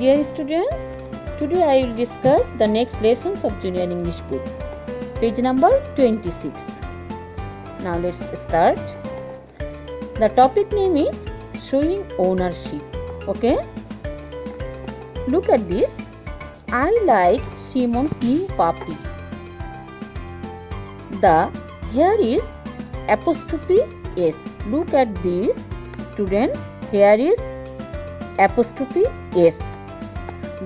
Dear students, today I will discuss the next lessons of Junior English book, page number 26. Now let's start. The topic name is showing ownership. Okay? Look at this. I like Simon's new puppy. The here is apostrophe S. Look at this, students. Here is apostrophe S.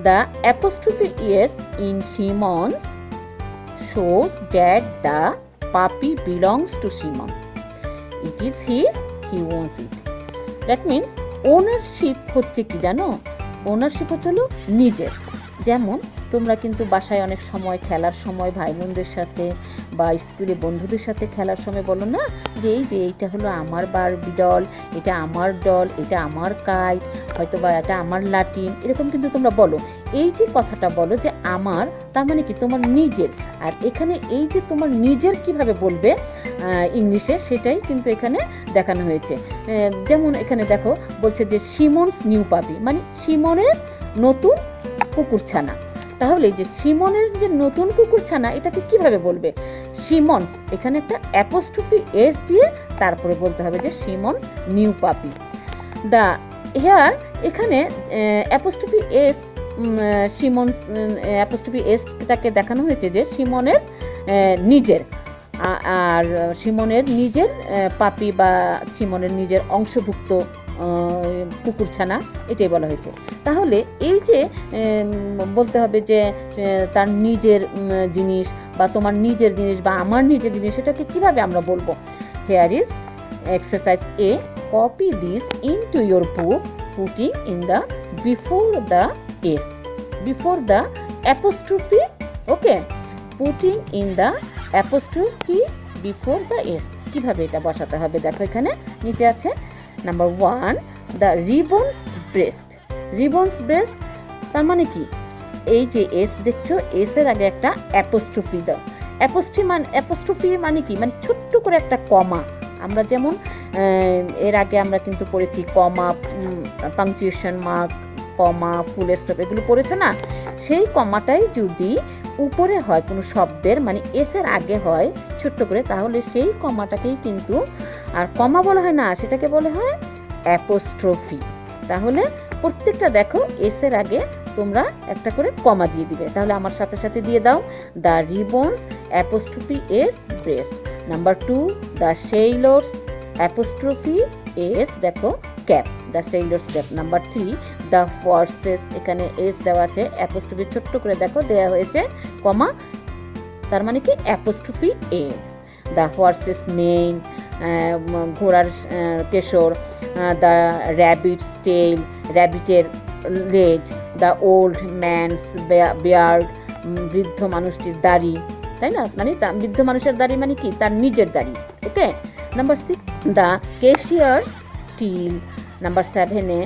The apostrophe S in Simon's shows that the puppy belongs to Simon. It is his, he owns it. That means ownership হচ্ছে কি জানো? ownership হলো নিজের। যেমন তোমরা কিন্তু বাসায় অনেক সময় খেলার সময় ভাই বোনদের সাথে বা স্কুলে বন্ধুদের সাথে খেলার সময় বলো না যে এইটা হলো আমার বারবি ডল, এটা আমার ডল, এটা আমার কাইট, হয়তো বা এটা আমার লাটিম, এরকম কিন্তু তোমরা বলো। এই যে কথাটা বলো যে আমার, তার মানে কি তোমার নিজের। আর এখানে এই যে তোমার নিজের কিভাবে বলবে ইংলিশে, সেটাই কিন্তু এখানে দেখানো হয়েছে। যেমন এখানে দেখো বলছে যে সিমনস নিউ পাপি, মানে সিমনের নতুন কুকুরছানা। তাহলে যে সিমনের যে নতুন কুকুরছানা, এটাকে কিভাবে বলবে? সিমনস, এখানে একটা অ্যাপোস্ট্রফি এস দিয়ে তারপরে বলতে হবে যে সিমনস নিউ পাপি। দা হেয়ার, এখানে অ্যাপোস্ট্রফি এস, সিমনস অ্যাপোস্ট্রফি এসটাকে দেখানো হয়েছে যে সিমনের নিজের, আর সিমনের নিজের পাপি বা সিমনের নিজের অংশভুক্ত কুকুরছানা, এটাই বলা হয়েছে। তাহলে এই যে বলতে হবে যে তার নিজের জিনিস বা তোমার নিজের জিনিস বা আমার নিজের জিনিস, সেটাকে কিভাবে আমরা বলবো? Hair is exercise A, copy this into your book, putting in the before the S, before the apostrophe. Okay, putting in the apostrophe before the S. কিভাবে এটা বসাতে হবে দেখো, এখানে নিচে আছে number 1, the ribbons breast. Ribbons breast তার মানে কি? এই যে এস দেখছো, এস এর আগে একটা অ্যাপোস্ট্রফি দাও। অ্যাপোস্ট্রফি মানে কি? মানে ছোট্ট করে একটা কমা। আমরা যেমন এর আগে আমরা কিন্তু পড়েছি কমা, পাংচুয়েশন মার্ক, কমা, ফুল স্টপ, এগুলো পড়েছো না? সেই কমাটাই যদি উপরে হয় কোনো শব্দের, মানে এস এর আগে হয় ছোট্ট করে, তাহলে সেই কমাটাকেই কিন্তু আর কমা বলা হয় না, সেটাকে বলা হয় অ্যাপোস্ট্রফি। তাহলে প্রত্যেকটা দেখো এস এর আগে তোমরা একটা করে কমা দিয়ে দিবে। তাহলে আমার সাথে সাথে দিয়ে দাও, the ribbons apostrophe S breast. Number 2, the sailors apostrophe S, দেখো cap, the sailors cap. Number 3, the horses, এখানে এস দেওয়া আছে, অ্যাপোস্ট্রফি ছোট্ট করে দেখো দেওয়া হয়েছে কমা, তার মানে কি apostrophe S. The horse's main, ঘোড়ার কেশর, দ্য র্যাবিটস টেইল, র্যাবিটের লেজ, দ্য ওল্ড ম্যানস বিয়ার্ড, বৃদ্ধ মানুষটির দাড়ি, তাই না? মানে বৃদ্ধ মানুষের দাড়ি মানে কি? তার নিজের দাড়ি। Okay, number 6, the cashier's till. Number 7,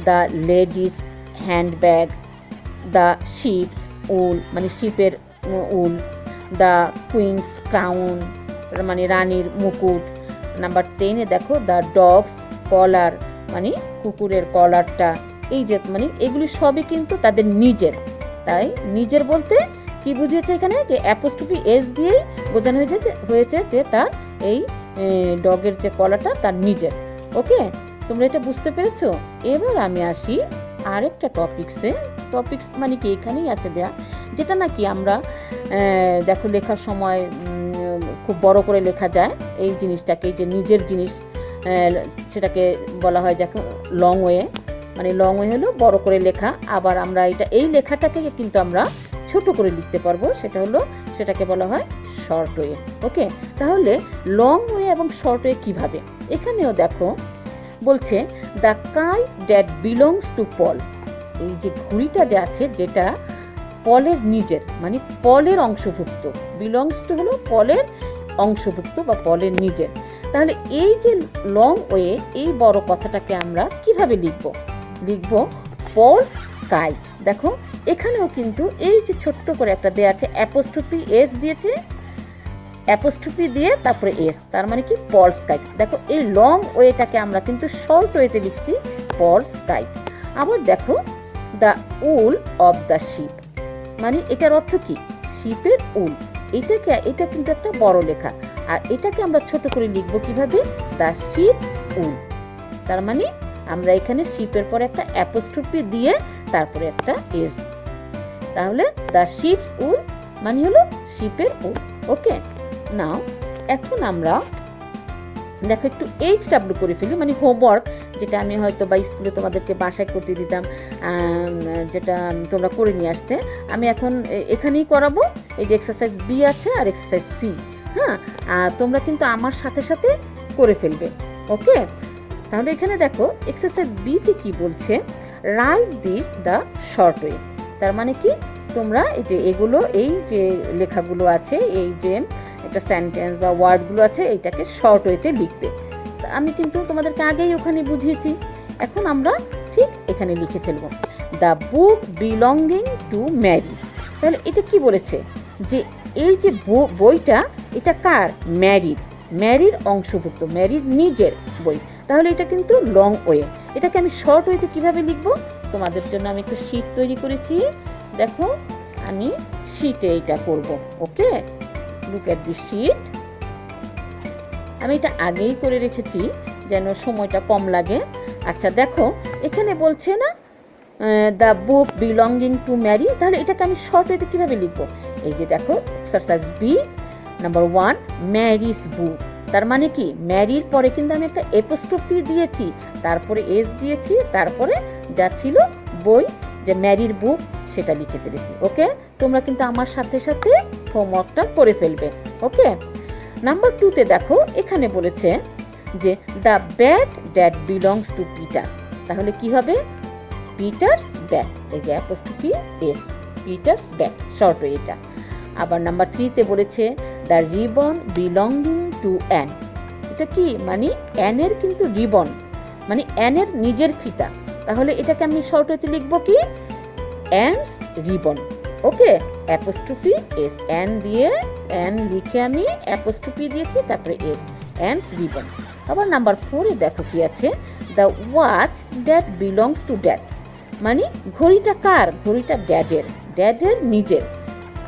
the ladies handbag, the sheep's wool, মানে শিপের উল, দ্য কুইন্স ক্রাউন, মানে রানীর মুকুট। নাম্বার 10 দেখো, দ্য ডগস কলার, মানে কুকুরের কলারটা। এই যে মানে এগুলি সবই কিন্তু তাদের নিজের। তাই নিজের বলতে কি বুঝিয়েছে এখানে? যে অ্যাপোস্ট্রফি এস দিয়েই বোঝানো হয়েছে যে তার এই ডগের যে কলারটা তার নিজের। ওকে, তোমরা এটা বুঝতে পেরেছো? এবার আমি আসি আরেকটা টপিকসে। টপিকস মানে কি? এখানেই আছে দেয়া, যেটা নাকি আমরা দেখো লেখার সময় খুব বড় করে লেখা যায় এই জিনিসটাকে, যে নিজের জিনিস, সেটাকে বলা হয় যাকে লং ওয়ে। মানে লং ওয়ে হলো বড় করে লেখা, আবার আমরা এই লেখাটাকে কিন্তু আমরা ছোট করে লিখতে পারবো, সেটাকে বলা হয় শর্ট ওয়ে। ওকে, তাহলে লং ওয়ে এবং শর্ট ওয়ে কিভাবে? এখানেও দেখো বলছে, the kite that belongs to Paul. এই যে ঘুড়িটা যে আছে, যেটা পলের নিজের, মানে পলের অংশভুক্ত। বিলংস টু হলো পলের অংশভুক্ত বা পলের নিজের। তাহলে এই যে লং ওয়ে, এই বড় কথাটাকে আমরা কিভাবে লিখব পলস কাইট। দেখো এখানেও কিন্তু এই যে ছোট্ট করে একটা দেয়া আছে, অ্যাপোস্ট্রফি এস দিয়েছে, অ্যাপোস্ট্রফি দিয়ে তারপরে এস, তার মানে কি পলস কাইট। দেখো এই লং ওয়েটাকে আমরা কিন্তু শর্ট ওয়েতে লিখছি পলস কাইট। আবার দেখো the wool of the ship, মানে এটার অর্থ কি? শিপের উল। এটা কিন্তু একটা বড় লেখা, আর এটাকে আমরা ছোট করে লিখবো কিভাবে? দ্য শিপস উল। তার মানে আমরা এখানে শিপের পর একটা অ্যাপোস্ট্রফি দিয়ে তারপরে একটা এস, তাহলে দ্য শিপস উল মানে হলো শিপের উল। ওকে, নাও এখন আমরা দেখো একটু HW করে ফেলি, মানে হোমওয়ার্ক, যেটা আমি হয়তো বা স্কুলে তোমাদেরকে বাসায় করতে দিতাম, যেটা তোমরা করে নিয়ে আসতে, আমি এখন এখানেই করাবো। এই যে এক্সারসাইজ বি আছে আর এক্সারসাইজ সি, হ্যাঁ, তোমরা কিন্তু আমার সাথে সাথে করে ফেলবে। ওকে, তাহলে এখানে দেখো এক্সারসাইজ বিতে কি বলছে? Right this the short way. তার মানে কি? তোমরা এই যে এগুলো, এই যে লেখাগুলো আছে, এই যে একটা সেন্টেন্স বা ওয়ার্ডগুলো আছে, এইটাকে শর্ট ওয়েতে লিখবে। আমি কিন্তু তোমাদেরকে আগেই ওখানে বুঝিয়েছি, এখন আমরা ঠিক এখানে লিখে ফেলবো। The book belonging to marry. তাহলে এটা কি বলেছে? যে এই যে বইটা, এটা কার? ম্যারির অংশভুক্ত, ম্যারির নিজের বই। তাহলে এটা কিন্তু লং ওয়ে। এটাকে আমি শর্ট ওয়েতে কিভাবে লিখবো? তোমাদের জন্য আমি একটা শীট তৈরি করেছি, দেখো আমি শীটে এটা করব। ওকে, লুক এট দি শীট। আমি এটা আগেই করে রেখেছি যেন সময়টা কম লাগে। আচ্ছা দেখো এখানে বলছে না the book belonging to marry, তাহলে এটাকে আমি শর্ট ওয়েতে কিভাবে লিখবো? এই যে দেখো এক্সারসাইজ বি নাম্বার 1, ম্যারিস বুক। তার মানে কি? ম্যারির পরে কিন্তু আমি একটা এপোস্ট্রফি দিয়েছি, তারপরে এস দিয়েছি, তারপরে যা ছিল বই, যে ম্যারির বুক, সেটা লিখে ফেলেছি। ওকে, তোমরা কিন্তু আমার সাথে সাথে হোমওয়ার্কটা করে ফেলবে। ওকে, নাম্বার 2তে দেখো এখানে বলেছে যে the bat that belongs to Peter. তাহলে কি হবে? পিটার্স ব্যাট, এই যে apostrophe s, Peter's bat, short way এটা। আবার নাম্বার 3তে বলেছে the ribbon belonging to Ann. এটা কি? মানে অ্যানের কিন্তু রিবন, মানে অ্যানের নিজের ফিতা। তাহলে এটাকে আমি শর্ট ওয়েতে লিখবো কি? Ann's ribbon. Okay, apostrophe S, Ann লিখে আমি অ্যাপোস্ট্রফি দিয়েছি, তারপরে এস, অ্যান্স রিবন। আবার নাম্বার 4-এ দেখো কি আছে? The watch that belongs to dad, মানে ঘড়িটা কার? ঘড়িটা ড্যাডের নিজের।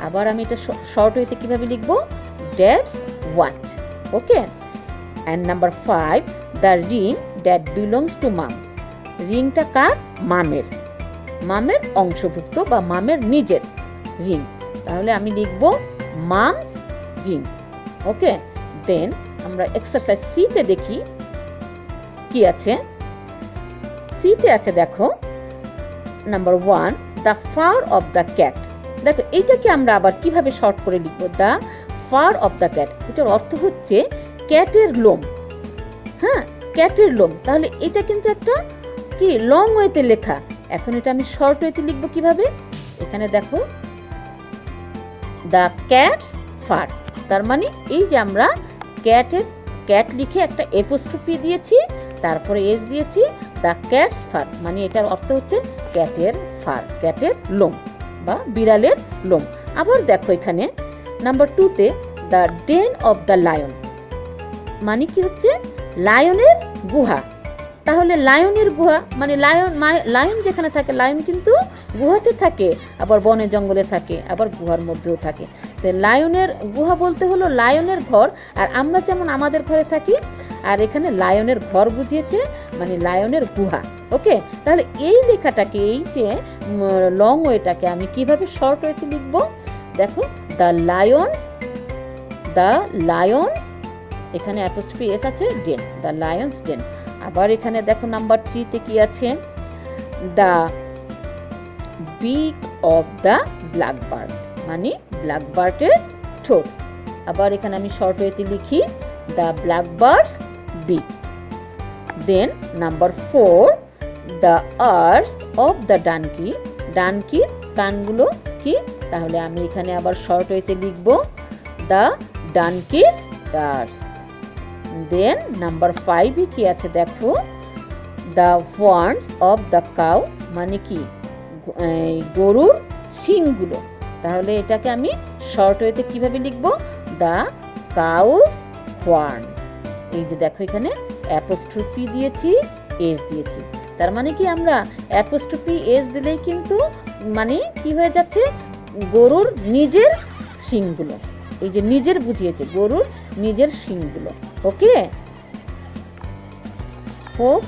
আবার আমি এটা শর্ট ওয়েতে কিভাবে লিখবো? Dad's watch. Okay, and number 5, the ring that belongs to mum. রিংটা কার? মামের অংশভুক্ত বা মামের নিজের রিং। তাহলে আমি লিখবো মামস রিং। ওকে, দেন আমরা এক্সারসাইজ সিতে দেখি কি আছে। সিতে আছে দেখো number 1, the fur of the cat. দেখো এইটাকে আমরা আবার কিভাবে শর্ট করে লিখবো? The fur of the cat, এটার অর্থ হচ্ছে ক্যাটের লোম। হ্যাঁ, ক্যাটের লোম। তাহলে এটা কিন্তু একটা কি? লং ওয়েতে লেখা। এখন এটা আমি শর্ট ওয়েতে লিখবো কিভাবে? এখানে দেখো দ্য ক্যাটস ফার। তার মানে এই যে আমরা ক্যাট লিখে একটা এপোস্ট্রফি দিয়েছি, তারপরে এস দিয়েছি, দ্য ক্যাটস ফার, মানে এটার অর্থ হচ্ছে ক্যাটের ফার, ক্যাটের লোম বা বিড়ালের লোম। আবার দেখো এখানে নাম্বার 2তে the den of the lion, মানে কি হচ্ছে? লায়নের গুহা। তাহলে লায়নের গুহা মানে লায়ন যেখানে থাকে, লায়ন কিন্তু গুহাতে থাকে, আবার বনে জঙ্গলে থাকে, আবার গুহার মধ্যেও থাকে। তো লায়নের গুহা বলতে হলো লায়নের ঘর, আর আমরা যেমন আমাদের ঘরে থাকি, আর এখানে লায়নের ঘর বুঝিয়েছে, মানে লায়নের গুহা। ওকে, তাহলে এই লেখাটাকে, এই যে লং ওয়েটাকে আমি কিভাবে শর্ট ওয়েতে লিখবো? দেখো দ্য লায়ন্স, এখানে অ্যাপোস্ট্রফি এস আছে, ডেন, দ্য লায়ন্স ডেন। আবার এখানে দেখো নাম্বার 3তে কি আছে? দ্য বিক অফ দ্য ব্ল্যাকবার্ড, মানে ব্ল্যাকবার্ডের ঠোঁট। আবার এখানে আমি শর্ট ওয়েতে লিখি the blackbird's beak. Then number 4, the ears of the donkey. ডানকির কানগুলো কি? তাহলে আমি এখানে আবার শর্ট ওয়েতে লিখব দ্য ডানকিস আর্স। দেন নাম্বার 5-এ কি আছে দেখো? The horns of the cow, মানে কি? গরুর শিংগুলো। তাহলে এটাকে আমি শর্ট ওয়েতে কিভাবে লিখবো? The cows horns. এই যে দেখো এখানে অ্যাপোস্ট্রফি দিয়েছি, এস দিয়েছি। তার মানে কি আমরা অ্যাপোস্ট্রফি এস দিলেই কিন্তু মানে কি হয়ে যাচ্ছে, গরুর নিজের শিংগুলো, এই যে নিজের বুঝিয়েছে, গরুর নিজের শিংগুলো। ওকে, হোপ